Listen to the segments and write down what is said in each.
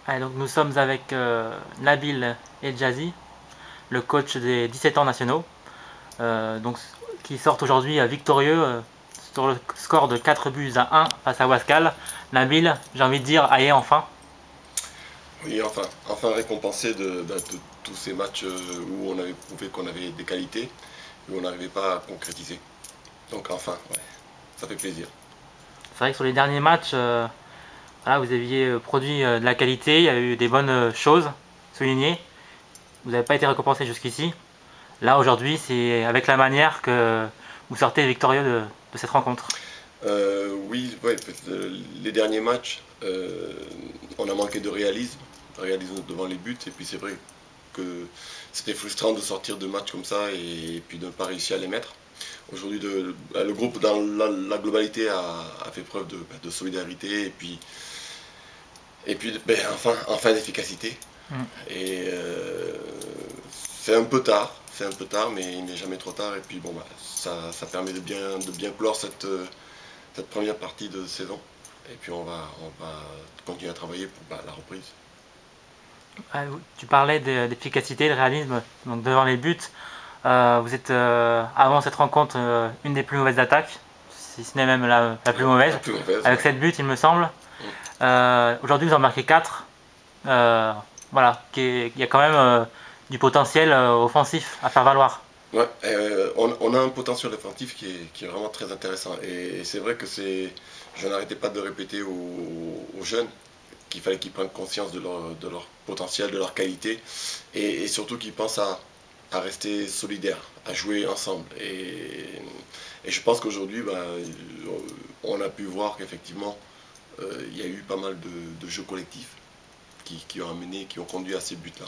Allez, donc nous sommes avec Nabil Edjazi, le coach des 17 ans nationaux, donc, qui sortent aujourd'hui victorieux sur le score de 4 buts à 1 face à Wascal. Nabil, j'ai envie de dire, allez, enfin. Oui, enfin récompensé de tous ces matchs où on avait prouvé qu'on avait des qualités, où on n'arrivait pas à concrétiser. Donc enfin, ouais, ça fait plaisir. C'est vrai que sur les derniers matchs, voilà, vous aviez produit de la qualité, il y a eu des bonnes choses soulignées. Vous n'avez pas été récompensé jusqu'ici. Là, aujourd'hui, c'est avec la manière que vous sortez victorieux de cette rencontre. Oui, ouais, les derniers matchs, on a manqué de réalisme devant les buts, et puis c'est vrai que c'était frustrant de sortir de matchs comme ça et puis de ne pas réussir à les mettre. Aujourd'hui, le groupe dans la globalité a fait preuve de solidarité et puis enfin d'efficacité. Mm. Et c'est un peu tard, mais il n'est jamais trop tard. Et puis bon, bah, ça permet de bien clore cette première partie de saison. Et puis on va continuer à travailler pour la reprise. Tu parlais d'efficacité, de réalisme donc devant les buts. Vous êtes, avant cette rencontre, une des plus mauvaises attaques, si ce n'est même la plus mauvaise, La plus mauvaise, avec ouais. 7 buts, il me semble. Aujourd'hui, vous en marquez 4. Voilà, il y a quand même du potentiel offensif à faire valoir. Ouais, on a un potentiel offensif qui est vraiment très intéressant. Et c'est vrai que je n'arrêtais pas de répéter aux jeunes qu'il fallait qu'ils prennent conscience de leur potentiel, de leur qualité, et surtout qu'ils pensent à rester solidaires, à jouer ensemble. Et je pense qu'aujourd'hui, on a pu voir qu'effectivement, il y a eu pas mal de jeux collectifs qui ont amené, qui ont conduit à ces buts-là.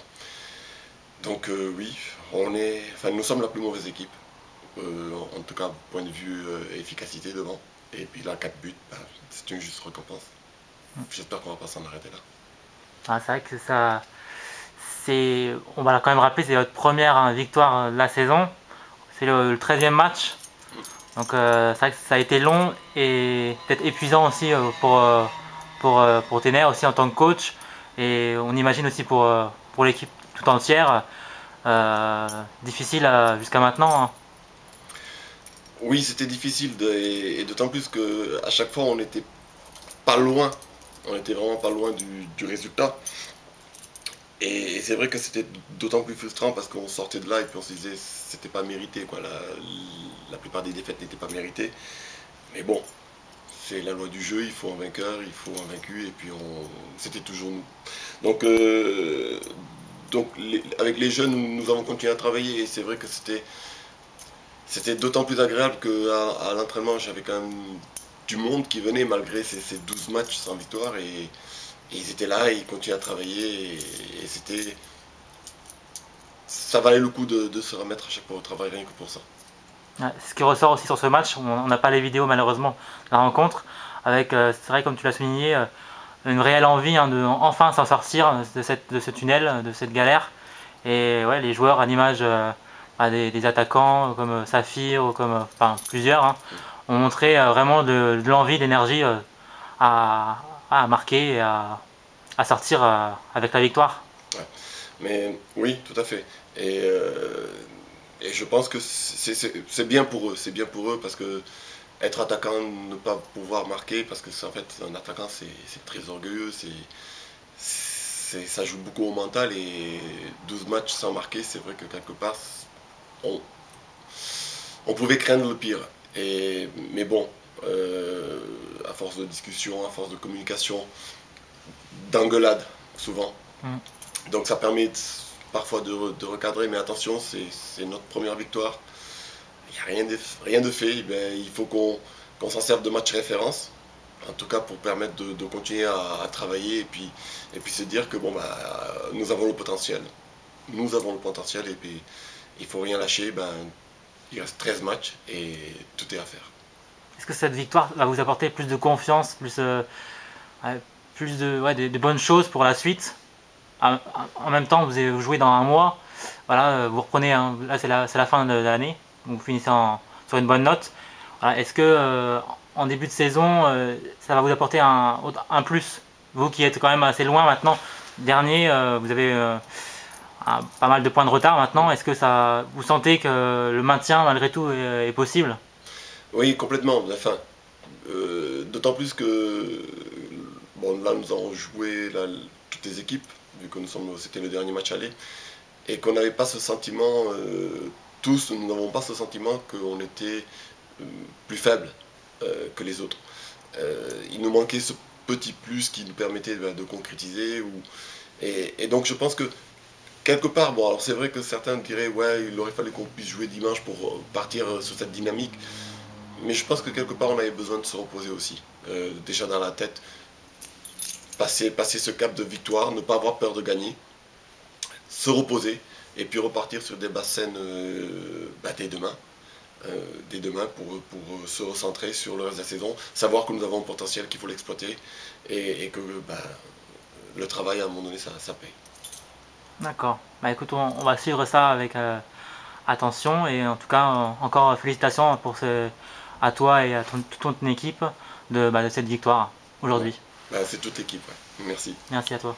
Donc oui, nous sommes la plus mauvaise équipe, en tout cas point de vue efficacité devant. Et puis là, 4 buts, c'est une juste récompense. J'espère qu'on va pas s'en arrêter là. Ah, c'est vrai que ça, on va quand même rappeler, c'est votre première victoire de la saison. C'est le 13e match. Donc c'est vrai que ça a été long et peut-être épuisant aussi pour Tener aussi en tant que coach. Et on imagine aussi pour l'équipe tout entière. Difficile jusqu'à maintenant, hein. Oui, c'était difficile, et d'autant plus que à chaque fois on n'était pas loin, on était vraiment pas loin du résultat. Et c'est vrai que c'était d'autant plus frustrant parce qu'on sortait de là et puis on se disait c'était pas mérité, quoi. La plupart des défaites n'étaient pas méritées. Mais bon, c'est la loi du jeu, il faut un vainqueur, il faut un vaincu, et puis c'était toujours nous. Donc, avec les jeunes, nous avons continué à travailler, et c'est vrai que c'était d'autant plus agréable qu'à l'entraînement, j'avais quand même du monde qui venait malgré ces 12 matchs sans victoire, et ils étaient là, et ils continuaient à travailler, et ça valait le coup de se remettre à chaque fois au travail rien que pour ça. Ouais, ce qui ressort aussi sur ce match, on n'a pas les vidéos malheureusement de la rencontre, avec, c'est vrai comme tu l'as souligné, une réelle envie de enfin s'en sortir de ce tunnel, de cette galère. Et ouais, les joueurs à l'image des attaquants comme Saphir ou comme enfin, plusieurs ont montré vraiment de l'envie, d'énergie à, à marquer et à sortir avec la victoire. Ouais. Mais oui, tout à fait. Et je pense que c'est bien pour eux. C'est bien pour eux parce que être attaquant, ne pas pouvoir marquer, parce que en fait, un attaquant, c'est très orgueilleux. Ça joue beaucoup au mental, et 12 matchs sans marquer, c'est vrai que quelque part, on, on pouvait craindre le pire. Mais bon, à force de discussion, à force de communication, d'engueulade, souvent. Mm. Donc ça permet parfois de recadrer, mais attention, c'est notre première victoire. Il n'y a rien de fait. Il faut qu'on s'en serve de match référence, en tout cas pour permettre de continuer à travailler, et puis se dire que bon, nous avons le potentiel. Nous avons le potentiel, et puis il ne faut rien lâcher. Il reste 13 matchs et tout est à faire. Est-ce que cette victoire va vous apporter plus de confiance, plus de bonnes choses pour la suite? En même temps, vous jouez dans un mois. Voilà, vous reprenez, là c'est la fin de l'année, vous finissez sur une bonne note. Voilà, est-ce que en début de saison, ça va vous apporter un plus, vous qui êtes quand même assez loin maintenant dernier, vous avez pas mal de points de retard maintenant. Est-ce que vous sentez que le maintien malgré tout est possible? Oui, complètement. Enfin, d'autant plus que bon, là, nous avons joué là, toutes les équipes, vu que c'était le dernier match aller, et qu'on n'avait pas ce sentiment, tous, nous n'avons pas ce sentiment qu'on était plus faible que les autres. Il nous manquait ce petit plus qui nous permettait de concrétiser. Et donc je pense que quelque part, bon, alors c'est vrai que certains diraient, ouais, il aurait fallu qu'on puisse jouer dimanche pour partir sur cette dynamique. Mais je pense que quelque part, on avait besoin de se reposer aussi. Déjà dans la tête, passer ce cap de victoire, ne pas avoir peur de gagner, se reposer, et puis repartir sur des bassins dès demain pour se recentrer sur le reste de la saison, savoir que nous avons un potentiel qu'il faut l'exploiter, et que le travail, à un moment donné, ça paye. D'accord. Bah écoute, on va suivre ça avec attention et en tout cas, encore félicitations à toi et à toute ton équipe de cette victoire Ouais. aujourd'hui. C'est toute l'équipe, ouais. Merci. Merci à toi.